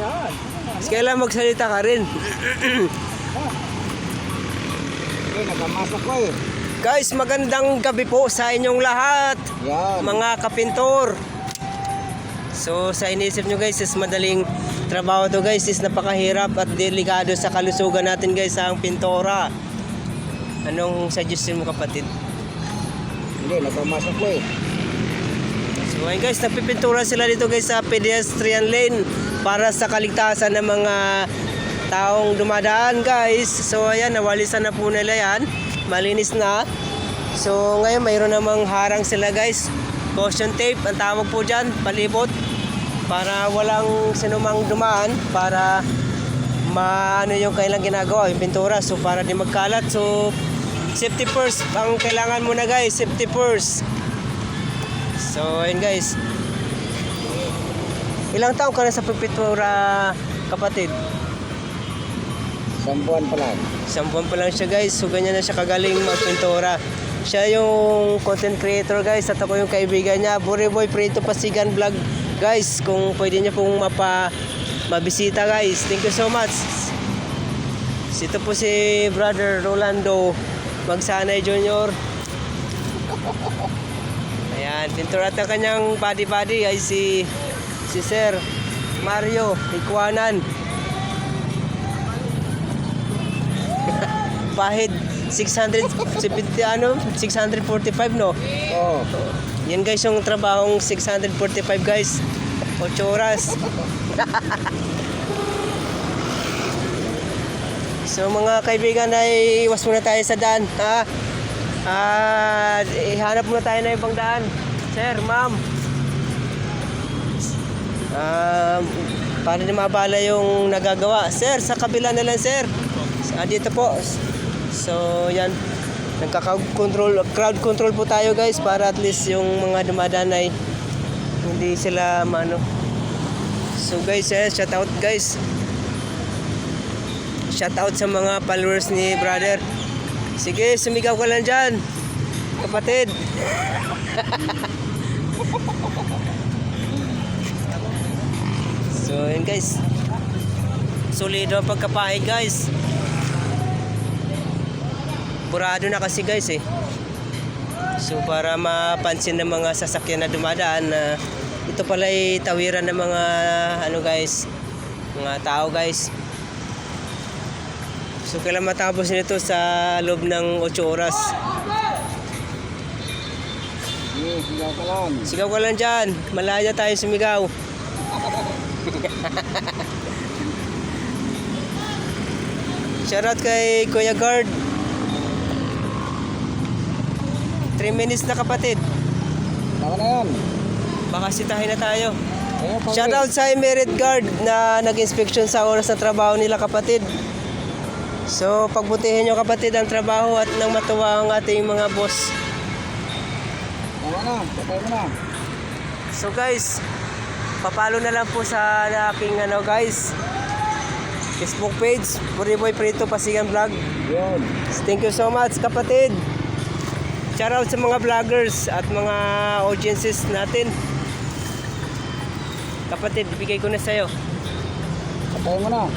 Yan. Kailan magsalita ka rin. Okay, nagamasak ko eh. Guys, magandang gabi po sa inyong lahat. Yan. Mga kapintor. So sa inisip nyo guys is madaling trabaho to guys, is napakahirap at delikado sa kalusugan natin guys ang pintora. Anong suggestion mo kapatid? Hindi, nagamasak ko eh. So ayun guys, nagpipintura sila dito guys sa pedestrian lane para sa kaligtasan ng mga taong dumadaan guys. So ayan, nawalisan na po nila yan, malinis na. So ngayon mayroon namang harang sila guys, caution tape ang tawag po dyan, palibot, para walang sinumang dumaan, para maano yung kailang ginagawa, yung pintura, so para di magkalat. So safety first ang kailangan muna guys, safety first. So ayun guys, ilang taon ka na sa pagpintura kapatid? 10 buwan pa lang. 10 buwan pa lang siya guys, so ganyan na siya kagaling magpintura. Siya yung content creator guys, at ako yung kaibigan niya, Buriboy Prito Pasigan Vlog guys. Kung pwede niya pong mabisita guys, thank you so much. Ito po si Brother Rolando Magsanay Jr. Ayan, pintura at ang kanyang body ay si Sir Mario Ikwanan. Pahid 670 645 no. Oo. Yan guys yung trabahong 645 guys. 8 oras. So mga kaibigan, ay iwas muna tayo sa daan, ha? Ihanap muna tayo na ibang daan. Sir, ma'am. Para di mabala yung nagagawa. Sir, sa kabila na lang sir. Dito po. So yan, crowd control po tayo guys, para at least yung mga dumadaan ay hindi sila mano. So guys, shout out guys. Shout out sa mga followers ni brother. Sige, sumigaw ka lang dyan kapatid. So yun guys, solido ang pagkapahid guys. Burado na kasi guys eh. So para mapansin ng mga sasakyan na dumadaan na ito pala ay tawiran ng mga ano guys, mga tao guys. So kailan matapos nito sa loob ng 8 oras. Sigaw ka lang. Sigaw ka lang dyan, malaya tayo sumigaw. Shoutout kay Kuya Guard. 3 minutes na kapatid. Baka na yan. Baka sitahin na tayo. Ayun, pag- Shoutout sa Emerit Guard na nag-inspection sa oras ng trabaho nila kapatid. So pagbutihin nyo kapatid ang trabaho at nang matuwa ang ating mga boss. Baka na, patay mo na. So guys, papalo na lang po sa aking ano guys, Facebook page, Buriboy Prito Pasigan Vlog. Yun. Thank you so much kapatid. Shoutout sa mga vloggers at mga audiences natin. Kapatid, bigay ko na sa'yo. Patay mo na.